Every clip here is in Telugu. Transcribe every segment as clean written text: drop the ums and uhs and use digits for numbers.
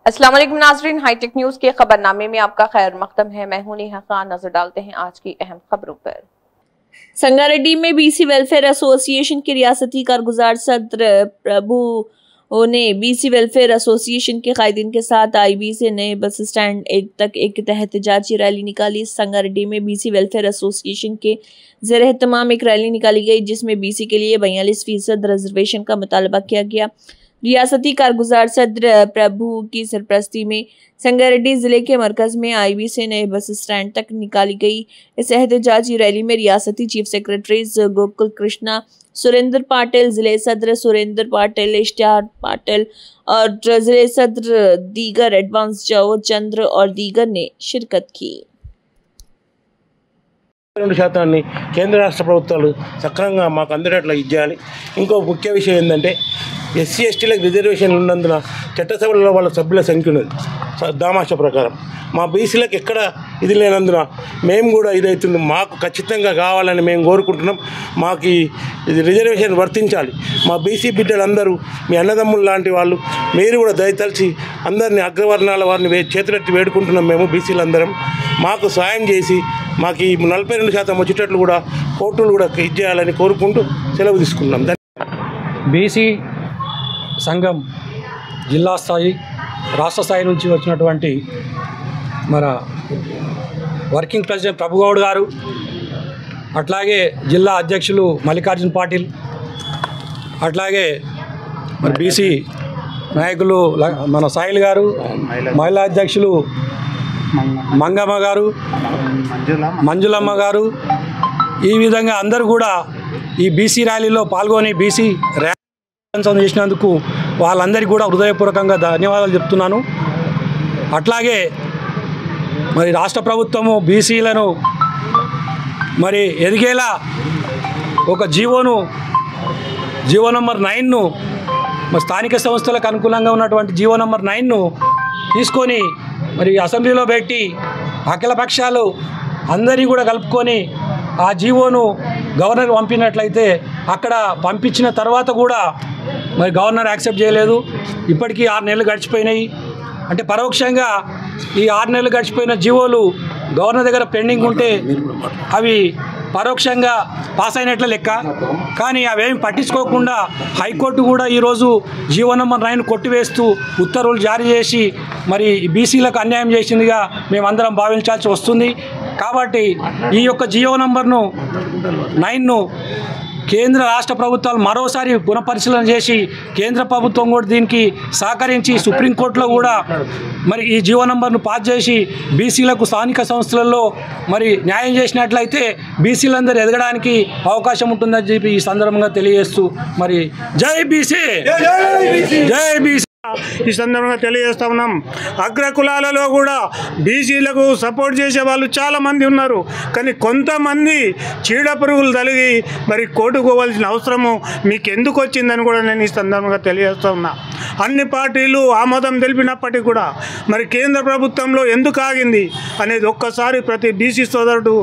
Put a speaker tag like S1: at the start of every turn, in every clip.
S1: अस्सलाम वालेकुम नाज़रीन, हाईटेक न्यूज़ के खबरनामे में आपका खैर मकदम है। मैं हूं नेहा खान। नजर डालते हैं आज की अहम खबरों पर। संगारेड्डी में बीसी वेलफेयर एसोसिएशन के रियासती कारगुजार सदर प्रभु ने बीसी वेलफेयर एसोसिएशन के कायदीन के साथ आईबी से नए बस स्टैंड तक एक एहतजाजी रैली निकाली। संगारेड्डी में बीसी वेलफेयर एसोसिएशन के ज़ेरे तमाम एक रैली निकाली गई, जिसमें बीसी के लिए 42% रिजर्वेशन का मुतालबा किया गया। रियासती कारगुजार सदर प्रभु की सरपरस्ती में संगारेड्डी जिले के मरकज में आईबी से नए बस स्टैंड तक निकाली गई। इस एहतजाजी रैली में रियासती चीफ सेक्रेटरी गोकुल कृष्णा, सुरेंद्र पाटिल, जिले सदर सुरेंद्र पाटिल, इश्तिहार पाटिल और जिले सदर दीगर एडवांस जाओ चंद्र और दीगर ने शिरकत की।
S2: 2% కేంద్ర రాష్ట్ర ప్రభుత్వాలు సక్రమంగా మాకు అందేటట్లు ఇచ్చేయాలి। ఇంకో ముఖ్య విషయం ఏంటంటే ఎస్సీ ఎస్టీలకు రిజర్వేషన్లు ఉన్నందున చట్టసభలలో వాళ్ళ సభ్యుల సంఖ్య ఉన్నది దామాష ప్రకారం। మా బీసీలకు ఎక్కడ ఇది లేనందున మేము కూడా ఇదవుతుంది, మాకు ఖచ్చితంగా కావాలని మేము కోరుకుంటున్నాం। మాకు ఇది రిజర్వేషన్ వర్తించాలి। మా బీసీ బిడ్డలందరూ మీ అన్నదమ్ములు లాంటి వాళ్ళు, మీరు కూడా దయతలిచి అందరినీ అగ్రవర్ణాల వారిని చేతులెత్తి వేడుకుంటున్నాం। మేము బీసీలందరం మాకు సాయం చేసి మాకు ఈ 42% వచ్చేటట్లు కూడా కోర్టులు కూడా ఇచ్చేయాలని కోరుకుంటూ సెలవు తీసుకున్నాం।
S3: బీసీ సంఘం జిల్లా స్థాయి రాష్ట్ర స్థాయి నుంచి వచ్చినటువంటి మన వర్కింగ్ ప్రెసిడెంట్ ప్రభుగౌడ్ గారు, అట్లాగే జిల్లా అధ్యక్షులు మల్లికార్జున్ పాటిల్, అట్లాగే మరి బీసీ నాయకులు మన సాయిల్ గారు, మహిళా అధ్యక్షులు మంగమ్మ గారు, మంజులమ్మ గారు, ఈ విధంగా అందరూ కూడా ఈ బీసీ ర్యాలీలో పాల్గొని బీసీ ర్యాలీ చేసినందుకు వాళ్ళందరికీ కూడా హృదయపూర్వకంగా ధన్యవాదాలు చెప్తున్నాను। అట్లాగే మరి రాష్ట్ర ప్రభుత్వము బీసీలను మరి ఎదిగేలా ఒక జీవో నంబర్ 9ను మరి స్థానిక సంస్థలకు అనుకూలంగా ఉన్నటువంటి జీవో నంబర్ 9ను తీసుకొని మరి అసెంబ్లీలో పెట్టి అఖిల పక్షాలు అందరినీ కూడా కలుపుకొని ఆ జీవోను గవర్నర్ పంపినట్లయితే అక్కడ పంపించిన తర్వాత కూడా మరి గవర్నర్ యాక్సెప్ట్ చేయలేదు। ఇప్పటికీ 6 నెలలు గడిచిపోయినాయి। అంటే పరోక్షంగా ఈ 6 నెలలు గడిచిపోయిన జీవోలు గవర్నర్ దగ్గర పెండింగ్ ఉంటే అవి పరోక్షంగా పాస్ అయినట్ల లెక్క। కానీ అవేమి పట్టించుకోకుండా హైకోర్టు కూడా ఈరోజు జీవో నంబర్ 9 కొట్టివేస్తూ ఉత్తర్వులు జారీ చేసి మరి బీసీలకు అన్యాయం చేసిందిగా మేమందరం భావించాల్సి వస్తుంది। కాబట్టి ఈ యొక్క జీవో నంబర్ను 9ను కేంద్ర రాష్ట్ర ప్రభుత్వాలు మరోసారి పునఃపరిశీలన చేసి కేంద్ర ప్రభుత్వం కూడా దీనికి సహకరించి సుప్రీంకోర్టులో కూడా మరి ఈ జీవో నంబర్ను పాస్ చేసి బీసీలకు స్థానిక సంస్థలలో మరి న్యాయం చేసినట్లయితే బీసీలందరూ ఎదగడానికి అవకాశం ఉంటుందని చెప్పి ఈ సందర్భంగా తెలియజేస్తూ మరి జై బీసీ, జై బీసీ
S4: ఈ సందర్భంగా తెలియజేస్తా ఉన్నాం। అగ్రకులాలలో కూడా బీసీలకు సపోర్ట్ చేసే వాళ్ళు చాలామంది ఉన్నారు, కానీ కొంతమంది చీడ పురుగులు తలిగి మరి కోటుకోవాల్సిన అవసరము మీకు ఎందుకు వచ్చిందని కూడా నేను ఈ సందర్భంగా తెలియజేస్తా ఉన్నా। అన్ని పార్టీలు ఆమోదం తెలిపినప్పటికీ కూడా మరి కేంద్ర ప్రభుత్వంలో ఎందుకు ఆగింది అనేది ఒక్కసారి ప్రతి బీసీ సోదరుడు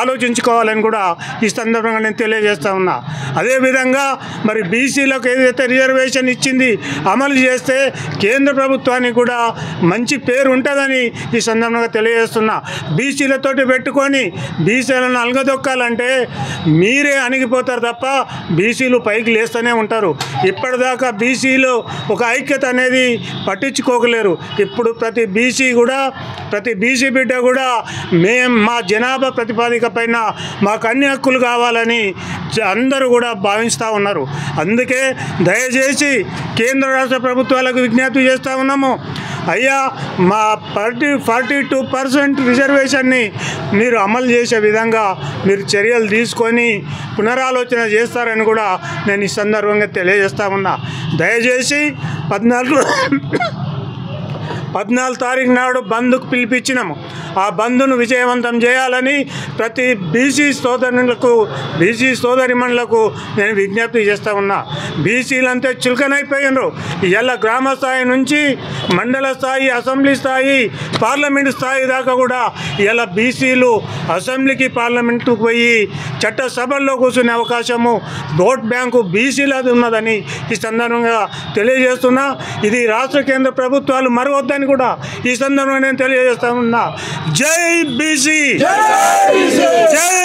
S4: ఆలోచించుకోవాలని కూడా ఈ సందర్భంగా నేను తెలియజేస్తా ఉన్నా। అదేవిధంగా మరి బీసీలకు ఏదైతే రిజర్వేషన్ ఇచ్చింది అమలు చేస్తే కేంద్ర ప్రభుత్వానికి కూడా మంచి పేరు ఉంటుందని ఈ సందర్భంగా తెలియజేస్తున్నా। బీసీలతోటి పెట్టుకొని బీసీలను అలగదొక్కాలంటే మీరే అణిగిపోతారు తప్ప బీసీలు పైకి లేస్తూనే ఉంటారు। ఇప్పటిదాకా బీసీలో ఒక ఐక్యత అనేది పట్టించుకోగలేరు। ఇప్పుడు ప్రతి బీసీ బిడ్డ కూడా మా జనాభా ప్రతిపాదిక పైన మాకు అన్ని హక్కులు కావాలని అందరూ కూడా భావిస్తూ ఉన్నారు। అందుకే దయచేసి కేంద్ర రాష్ట్ర ప్రభుత్వాలకు విజ్ఞప్తి చేస్తూ ఉన్నాము, అయ్యా మా 42% రిజర్వేషన్ని మీరు అమలు చేసే విధంగా మీరు చర్యలు తీసుకొని పునరాలోచన చేస్తారని కూడా నేను ఈ సందర్భంగా తెలియజేస్తా ఉన్నా। దయచేసి 14 తారీఖు నాడు బంద్కు పిలిపించినాము। ఆ బంద్ను విజయవంతం చేయాలని ప్రతి బీసీ సోదరిమణులకు నేను విజ్ఞప్తి చేస్తూ ఉన్నా। బీసీలంతా చులకనైపోయినారు। ఇలా గ్రామ స్థాయి నుంచి మండల స్థాయి, అసెంబ్లీ స్థాయి, పార్లమెంటు స్థాయి దాకా కూడా ఇలా బీసీలు అసెంబ్లీకి పార్లమెంటుకు పోయి చట్టసభల్లో కూర్చునే అవకాశము ఓట్ బ్యాంకు బీసీలది ఉన్నదని ఈ సందర్భంగా తెలియజేస్తున్నా। ఇది రాష్ట్ర కేంద్ర ప్రభుత్వాలు మరవద్దని ఉండాలని కూడా ఈ సందర్భంగా నేను తెలియజేస్తా ఉన్నా. జై బీసీ, జై